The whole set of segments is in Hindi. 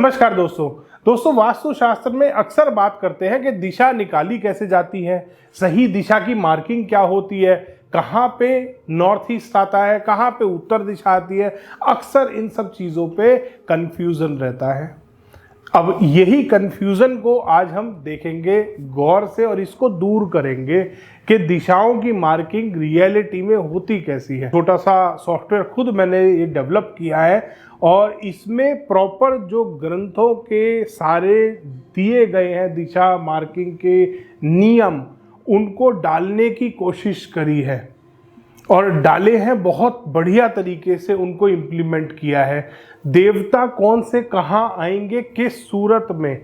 नमस्कार दोस्तों वास्तुशास्त्र में अक्सर बात करते हैं कि दिशा निकाली कैसे जाती है, सही दिशा की मार्किंग क्या होती है, कहाँ पे नॉर्थ ईस्ट आता है, कहाँ पे उत्तर दिशा आती है। अक्सर इन सब चीज़ों पे कंफ्यूजन रहता है। अब यही कंफ्यूजन को आज हम देखेंगे गौर से और इसको दूर करेंगे कि दिशाओं की मार्किंग रियलिटी में होती कैसी है। छोटा सा सॉफ्टवेयर खुद मैंने ये डेवलप किया है और इसमें प्रॉपर जो ग्रंथों के सारे दिए गए हैं दिशा मार्किंग के नियम, उनको डालने की कोशिश करी है और डाले हैं, बहुत बढ़िया तरीके से उनको इम्प्लीमेंट किया है। देवता कौन से कहाँ आएंगे, किस सूरत में,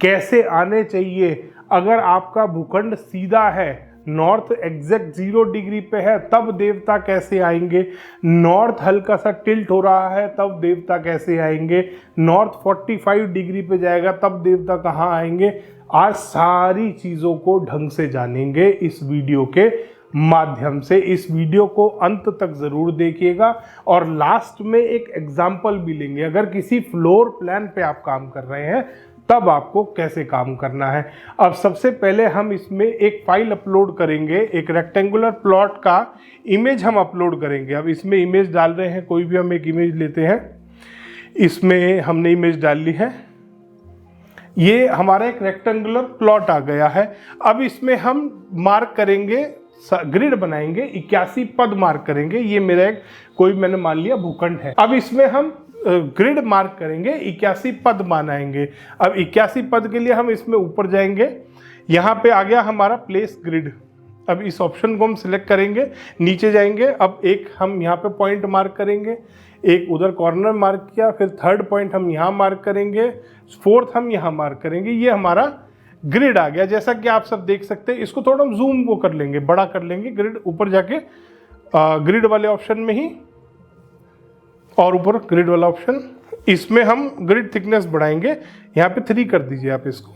कैसे आने चाहिए, अगर आपका भूखंड सीधा है, नॉर्थ एग्जैक्ट 0 डिग्री पे है, तब देवता कैसे आएंगे, नॉर्थ हल्का सा टिल्ट हो रहा है तब देवता कैसे आएंगे, नॉर्थ 45 डिग्री पे जाएगा तब देवता कहाँ आएंगे। आज सारी चीज़ों को ढंग से जानेंगे इस वीडियो के माध्यम से। इस वीडियो को अंत तक ज़रूर देखिएगा और लास्ट में एक एग्जाम्पल भी लेंगे। अगर किसी फ्लोर प्लान पे आप काम कर रहे हैं तब आपको कैसे काम करना है। अब सबसे पहले हम इसमें एक फाइल अपलोड करेंगे, एक रेक्टेंगुलर प्लॉट का इमेज हम अपलोड करेंगे। अब इसमें इमेज डाल रहे हैं, कोई भी हम एक इमेज लेते हैं, इसमें हमने इमेज डाल ली है। ये हमारा एक रेक्टेंगुलर प्लॉट आ गया है। अब इसमें हम मार्क करेंगे, ग्रिड बनाएंगे, 81 पद मार्क करेंगे। ये मेरा एक कोई मैंने मान लिया भूखंड है। अब इसमें हम ग्रिड मार्क करेंगे, 81 पद बनाएंगे। अब 81 पद के लिए हम इसमें ऊपर जाएंगे, यहाँ पे आ गया हमारा प्लेस ग्रिड। अब इस ऑप्शन को हम सिलेक्ट करेंगे, नीचे जाएंगे। अब एक हम यहाँ पे पॉइंट मार्क करेंगे, एक उधर कॉर्नर मार्क किया, फिर थर्ड पॉइंट हम यहाँ मार्क करेंगे, फोर्थ हम यहाँ मार्क करेंगे। ये हमारा ग्रिड आ गया, जैसा कि आप सब देख सकते हैं। इसको थोड़ा हम जूम को कर लेंगे, बड़ा कर लेंगे ग्रिड, ऊपर जाके ग्रिड वाले ऑप्शन में ही, और ऊपर ग्रिड वाला ऑप्शन, इसमें हम ग्रिड थिकनेस बढ़ाएंगे। यहाँ पे 3 कर दीजिए आप इसको,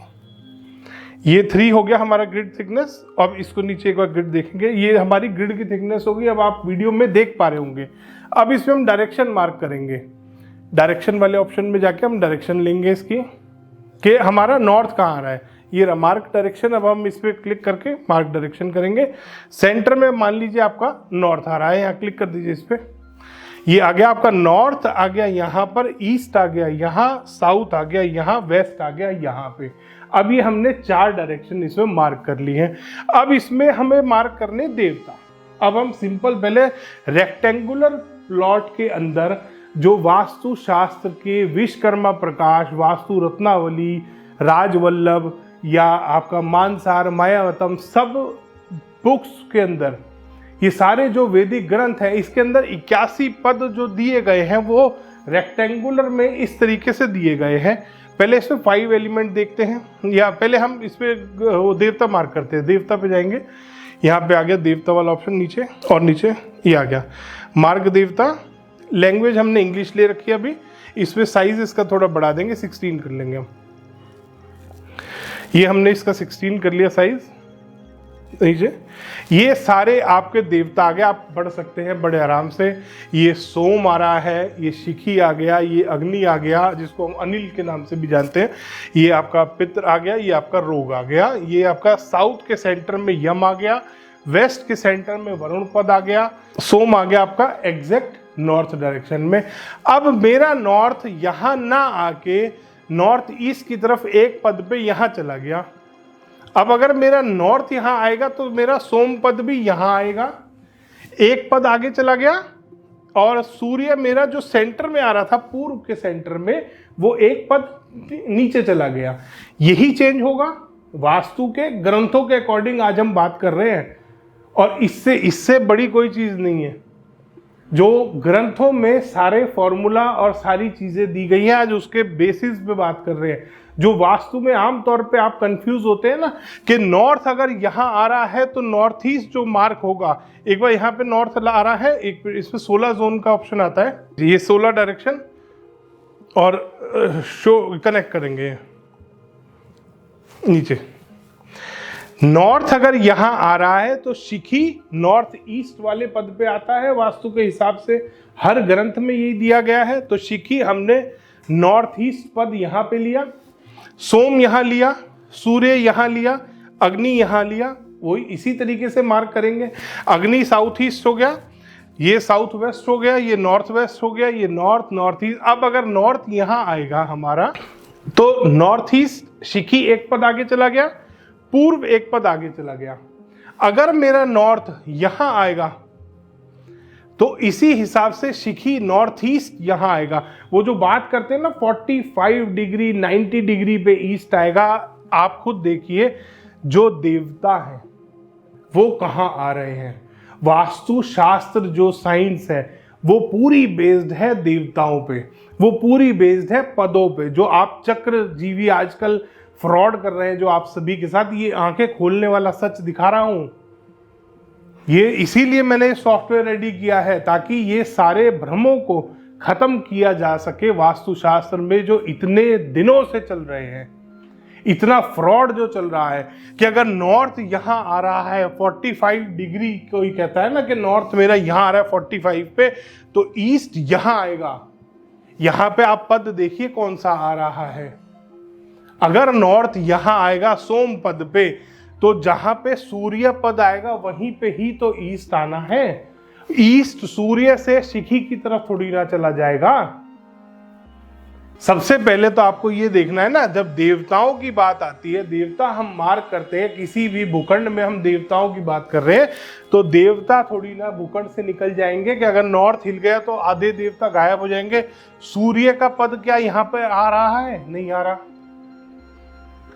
ये 3 हो गया हमारा ग्रिड थिकनेस। अब इसको नीचे एक बार ग्रिड देखेंगे, ये हमारी ग्रिड की थिकनेस होगी। अब आप वीडियो में देख पा रहे होंगे। अब इसमें हम डायरेक्शन मार्क करेंगे, डायरेक्शन वाले ऑप्शन में जाके हम डायरेक्शन लेंगे इसकी, कि हमारा नॉर्थ कहाँ आ रहा है। ये मार्क डायरेक्शन, अब हम इस पर क्लिक करके मार्क डायरेक्शन करेंगे। सेंटर में मान लीजिए आपका नॉर्थ आ रहा है, यहाँ क्लिक कर दीजिए इस पर। ये आ गया आपका नॉर्थ, आ गया यहाँ पर ईस्ट, आ गया यहाँ साउथ, आ गया यहाँ वेस्ट, आ गया यहाँ पे। अब ये हमने 4 डायरेक्शन इसमें मार्क कर ली हैं। अब इसमें हमें मार्क करने देवता। अब हम सिंपल पहले रेक्टेंगुलर प्लॉट के अंदर जो वास्तु शास्त्र के विश्वकर्मा प्रकाश, वास्तु रत्नावली, राजवल्लभ या आपका मानसार, मायावतम, सब बुक्स के अंदर ये सारे जो वैदिक ग्रंथ हैं, इसके अंदर 81 पद जो दिए गए हैं वो रेक्टेंगुलर में इस तरीके से दिए गए हैं। पहले इसमें 5 एलिमेंट देखते हैं, या पहले हम इस पे वो देवता मार्क करते हैं। देवता पे जाएंगे, यहाँ पे आ गया देवता वाला ऑप्शन नीचे, और नीचे ये आ गया मार्ग देवता। लैंग्वेज हमने इंग्लिश ले रखी है। अभी इसमें साइज इसका थोड़ा बढ़ा देंगे, 16 कर लेंगे हम। ये हमने इसका 16 कर लिया साइज नीचे। ये सारे आपके देवता आ गए, आप पढ़ सकते हैं बड़े आराम से। ये सोम आ रहा है, ये शिखी आ गया, ये अग्नि आ गया जिसको हम अनिल के नाम से भी जानते हैं, ये आपका पितृ आ गया, ये आपका रोग आ गया, ये आपका साउथ के सेंटर में यम आ गया, वेस्ट के सेंटर में वरुण पद आ गया, सोम आ गया आपका एग्जैक्ट नॉर्थ डायरेक्शन में। अब मेरा नॉर्थ यहाँ ना आके नॉर्थ ईस्ट की तरफ एक पद पे यहाँ चला गया। अब अगर मेरा नॉर्थ यहाँ आएगा तो मेरा सोम पद भी यहाँ आएगा, एक पद आगे चला गया, और सूर्य मेरा जो सेंटर में आ रहा था पूर्व के सेंटर में, वो एक पद नीचे चला गया। यही चेंज होगा वास्तु के ग्रंथों के अकॉर्डिंग आज हम बात कर रहे हैं, और इससे बड़ी कोई चीज़ नहीं है। जो ग्रंथों में सारे फॉर्मूला और सारी चीज़ें दी गई हैं, आज उसके बेसिस पे बात कर रहे हैं। जो वास्तु में आमतौर पे आप कंफ्यूज होते हैं ना, कि नॉर्थ अगर यहाँ आ रहा है तो नॉर्थ ईस्ट जो मार्क होगा, एक बार यहाँ पे नॉर्थ आ रहा है, एक इसमें 16 जोन का ऑप्शन आता है, ये 16 डायरेक्शन, और शो कनेक्ट करेंगे नीचे। नॉर्थ अगर यहाँ आ रहा है तो शिखी नॉर्थ ईस्ट वाले पद पे आता है वास्तु के हिसाब से, हर ग्रंथ में यही दिया गया है। तो शिखी हमने नॉर्थ ईस्ट पद यहां पे लिया, सोम यहां लिया, सूर्य यहां लिया, अग्नि यहां लिया, वही इसी तरीके से मार्क करेंगे। अग्नि साउथ ईस्ट हो गया, ये साउथ वेस्ट हो गया, ये नॉर्थ वेस्ट हो गया, ये नॉर्थ नॉर्थ ईस्ट। अब अगर नॉर्थ यहां आएगा हमारा, तो नॉर्थ ईस्ट शिखी एक पद आगे चला गया, पूर्व एक पद आगे चला गया। अगर मेरा नॉर्थ यहां आएगा तो इसी हिसाब से शिखी नॉर्थ ईस्ट यहां आएगा। वो जो बात करते हैं ना 45 डिग्री 90 डिग्री पे ईस्ट आएगा, आप खुद देखिए जो देवता है वो कहां आ रहे हैं। वास्तु शास्त्र जो साइंस है वो पूरी बेस्ड है देवताओं पे, वो पूरी बेस्ड है पदों पे। जो आप चक्र जीवी आजकल फ्रॉड कर रहे हैं जो आप सभी के साथ, ये आंखें खोलने वाला सच दिखा रहा हूं। ये इसीलिए मैंने सॉफ्टवेयर रेडी किया है ताकि ये सारे भ्रमों को खत्म किया जा सके वास्तुशास्त्र में, जो इतने दिनों से चल रहे हैं, इतना फ्रॉड जो चल रहा है कि अगर नॉर्थ यहां आ रहा है 45 डिग्री, कोई कहता है ना कि नॉर्थ मेरा यहां आ रहा है 45 पे, तो ईस्ट यहां आएगा। यहां पे आप पद देखिए कौन सा आ रहा है। अगर नॉर्थ यहां आएगा सोम पद पे, तो जहां पे सूर्य पद आएगा वहीं पे ही तो ईस्ट आना है। ईस्ट सूर्य से शिखी की तरफ थोड़ी ना चला जाएगा। सबसे पहले तो आपको ये देखना है ना, जब देवताओं की बात आती है, देवता हम मार्क करते हैं, किसी भी भूखंड में हम देवताओं की बात कर रहे हैं, तो देवता थोड़ी ना भूखंड से निकल जाएंगे कि अगर नॉर्थ हिल गया तो आधे देवता गायब हो जाएंगे। सूर्य का पद क्या यहाँ पे आ रहा है? नहीं आ रहा।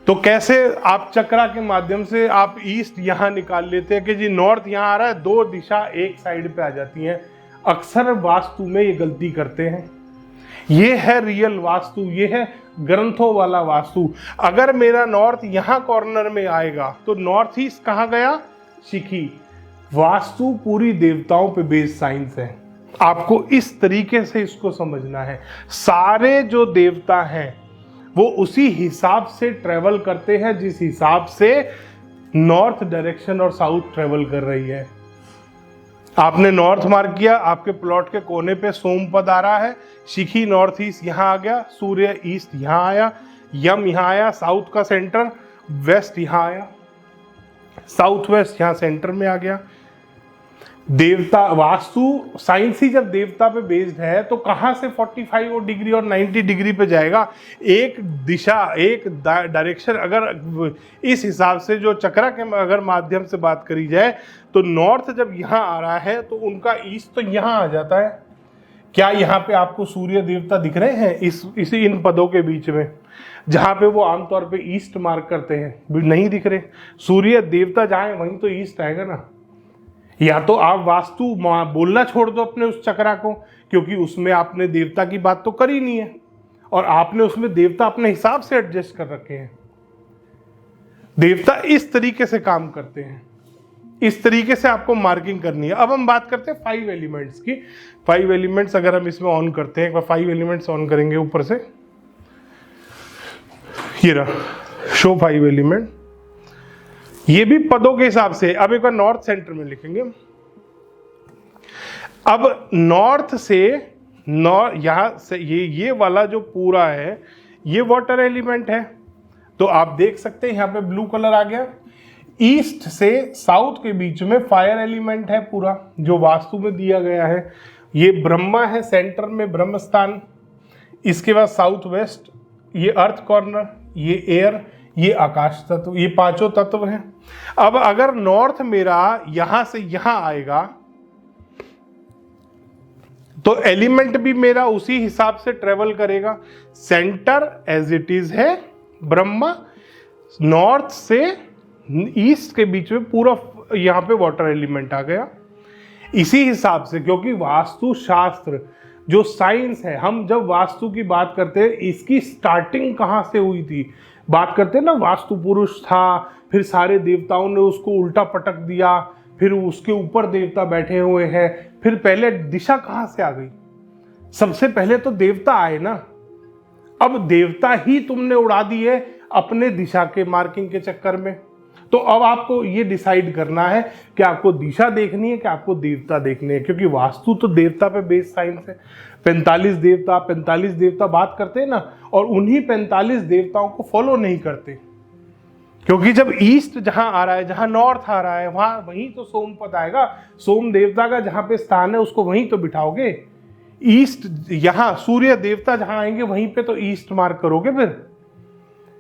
तो कैसे आप चक्रा के माध्यम से आप ईस्ट यहां निकाल लेते हैं कि जी नॉर्थ यहां आ रहा है, दो दिशा एक साइड पे आ जाती हैं। अक्सर वास्तु में ये गलती करते हैं। ये है रियल वास्तु, ये है ग्रंथों वाला वास्तु। अगर मेरा नॉर्थ यहां कॉर्नर में आएगा तो नॉर्थ ईस्ट कहां गया? शिखी। वास्तु पूरी देवताओं पे बेस्ड साइंस है, आपको इस तरीके से इसको समझना है। सारे जो देवता हैं वो उसी हिसाब से ट्रेवल करते हैं जिस हिसाब से नॉर्थ डायरेक्शन और साउथ ट्रेवल कर रही है। आपने नॉर्थ मार्क किया, आपके प्लॉट के कोने पे सोम पद आ रहा है, शिखी नॉर्थ ईस्ट यहां आ गया, सूर्य ईस्ट यहां आया, यम यहां आया, साउथ का सेंटर, वेस्ट यहां आया, साउथ वेस्ट यहां सेंटर में आ गया। देवता वास्तु साइंस ही जब देवता पे बेस्ड है तो कहां से 45 डिग्री और 90 डिग्री पे जाएगा? एक दिशा, एक डायरेक्शन। अगर इस हिसाब से जो चक्रा के अगर माध्यम से बात करी जाए तो नॉर्थ जब यहां आ रहा है तो उनका ईस्ट तो यहां आ जाता है। क्या यहाँ पे आपको सूर्य देवता दिख रहे हैं इसी इन पदों के बीच में, जहां पे वो आमतौर पे ईस्ट मार्क करते हैं? नहीं दिख रहे। सूर्य देवता जाए वहीं तो ईस्ट आएगा ना। या तो आप वास्तु बोलना छोड़ दो अपने उस चक्रा को, क्योंकि उसमें आपने देवता की बात तो करी नहीं है और आपने उसमें देवता अपने हिसाब से एडजस्ट कर रखे हैं। देवता इस तरीके से काम करते हैं, इस तरीके से आपको मार्किंग करनी है। अब हम बात करते हैं 5 एलिमेंट्स की। 5 एलिमेंट्स अगर हम इसमें ऑन करते हैं, एक बार 5 एलिमेंट्स ऑन करेंगे ऊपर से, ये रहा शो 5 एलिमेंट। ये भी पदों के हिसाब से। अब एक बार नॉर्थ सेंटर में लिखेंगे। अब नॉर्थ से यहां से ये वाला जो पूरा है ये वाटर एलिमेंट है, तो आप देख सकते हैं यहां पे ब्लू कलर आ गया। ईस्ट से साउथ के बीच में फायर एलिमेंट है पूरा, जो वास्तु में दिया गया है। ये ब्रह्मा है सेंटर में, ब्रह्म स्थान। इसके बाद साउथ वेस्ट, ये अर्थ कॉर्नर, ये एयर, ये आकाश तत्व, ये पांचों तत्व हैं। अब अगर नॉर्थ मेरा यहां से यहां आएगा तो एलिमेंट भी मेरा उसी हिसाब से ट्रेवल करेगा। सेंटर एज इट इज है ब्रह्मा, नॉर्थ से ईस्ट के बीच में पूरा यहां पे वाटर एलिमेंट आ गया। इसी हिसाब से, क्योंकि वास्तु शास्त्र जो साइंस है, हम जब वास्तु की बात करते हैं इसकी स्टार्टिंग कहां से हुई थी? बात करते हैं ना, वास्तु पुरुष था, फिर सारे देवताओं ने उसको उल्टा पटक दिया, फिर उसके ऊपर देवता बैठे हुए हैं, फिर पहले दिशा कहां से आ गई? सबसे पहले तो देवता आए ना। अब देवता ही तुमने उड़ा दिए अपने दिशा के मार्किंग के चक्कर में। तो अब आपको ये डिसाइड करना है कि आपको दिशा देखनी है कि आपको देवता देखने हैं, क्योंकि वास्तु तो देवता पे बेस्ड साइंस है। 45 देवता बात करते हैं ना, और उन्हीं 45 देवताओं को फॉलो नहीं करते, क्योंकि जब ईस्ट जहां आ रहा है, जहां नॉर्थ आ रहा है, वहीं तो सोमपद आएगा। सोम देवता का जहां पे स्थान है उसको वहीं तो बिठाओगे। ईस्ट यहां सूर्य देवता जहां आएंगे वहीं पे तो ईस्ट मार्क करोगे फिर,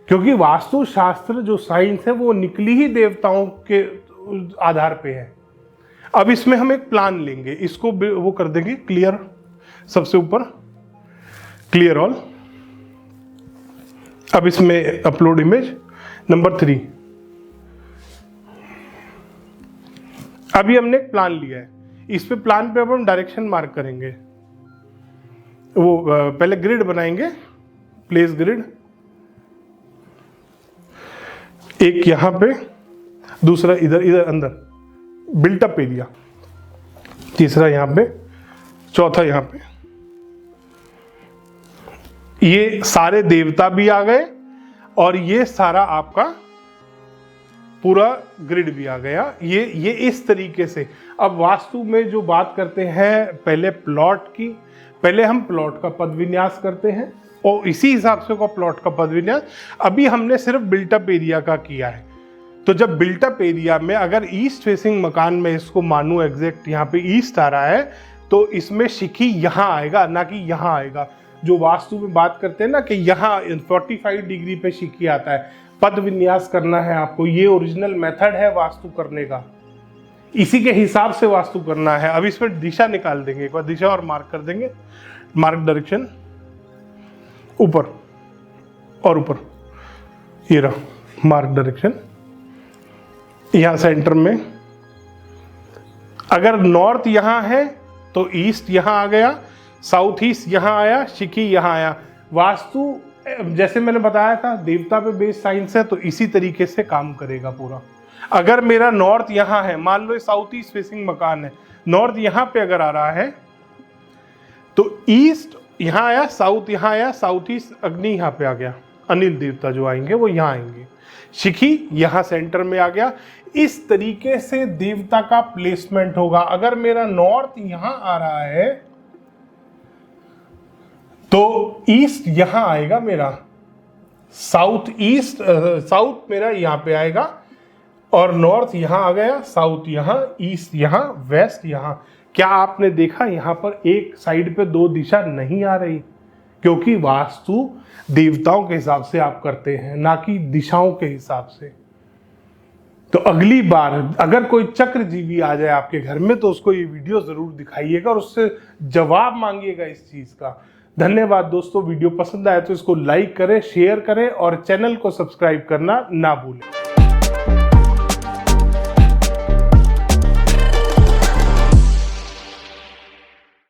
क्योंकि वास्तु शास्त्र जो साइंस है वो निकली ही देवताओं के आधार पे है। अब इसमें हम एक प्लान लेंगे, इसको वो कर देंगे क्लियर, सबसे ऊपर क्लियर ऑल। अब इसमें अपलोड इमेज नंबर 3। अभी हमने एक प्लान लिया है, इस पे प्लान पे अब हम डायरेक्शन मार्क करेंगे। वो पहले ग्रिड बनाएंगे, प्लेस ग्रिड, एक यहां पे, दूसरा इधर इधर अंदर बिल्टअप एरिया, तीसरा यहां पे, चौथा यहां पे। ये सारे देवता भी आ गए और ये सारा आपका पूरा ग्रिड भी आ गया। ये इस तरीके से। अब वास्तु में जो बात करते हैं पहले प्लॉट की, पहले हम प्लॉट का पद विन्यास करते हैं और इसी हिसाब से को प्लॉट का पद विन्यास। अभी हमने सिर्फ बिल्टअप एरिया का किया है, तो जब बिल्टअप एरिया में अगर ईस्ट फेसिंग मकान में इसको मानू एग्जैक्ट यहाँ पे ईस्ट आ रहा है, तो इसमें शिखी यहाँ आएगा, ना कि यहाँ आएगा। जो वास्तु में बात करते हैं ना कि यहाँ 45 डिग्री पे शिखी आता है, पद विन्यास करना है आपको, ये ओरिजिनल मेथड है वास्तु करने का, इसी के हिसाब से वास्तु करना है। अब इसमें दिशा निकाल देंगे, एक बार दिशा और मार्क कर देंगे, मार्क डायरेक्शन ऊपर और ऊपर, ये रहा मार्क डायरेक्शन। यहां सेंटर में अगर नॉर्थ यहां है तो ईस्ट यहां आ गया, साउथ ईस्ट यहां आया, शिखी यहां आया। वास्तु जैसे मैंने बताया था देवता पे बेस्ड साइंस है, तो इसी तरीके से काम करेगा पूरा। अगर मेरा नॉर्थ यहां है, मान लो साउथ ईस्ट फेसिंग मकान है, नॉर्थ यहां पे अगर आ रहा है तो ईस्ट यहां आया, साउथ यहां आया, साउथ ईस्ट अग्नि यहां पे आ गया, अनिल देवता जो आएंगे वो यहां आएंगे, शिखी यहां सेंटर में आ गया। इस तरीके से देवता का प्लेसमेंट होगा। अगर मेरा नॉर्थ यहां आ रहा है तो ईस्ट यहां आएगा मेरा, साउथ मेरा यहां पे आएगा, और नॉर्थ यहां आ गया, साउथ यहां, ईस्ट यहां, वेस्ट यहां। क्या आपने देखा यहां पर एक साइड पे 2 दिशा नहीं आ रही? क्योंकि वास्तु देवताओं के हिसाब से आप करते हैं, ना कि दिशाओं के हिसाब से। तो अगली बार अगर कोई चक्रजीवी आ जाए आपके घर में तो उसको ये वीडियो जरूर दिखाइएगा और उससे जवाब मांगिएगा इस चीज का। धन्यवाद दोस्तों, वीडियो पसंद आया तो इसको लाइक करें, शेयर करें और चैनल को सब्सक्राइब करना ना भूलें।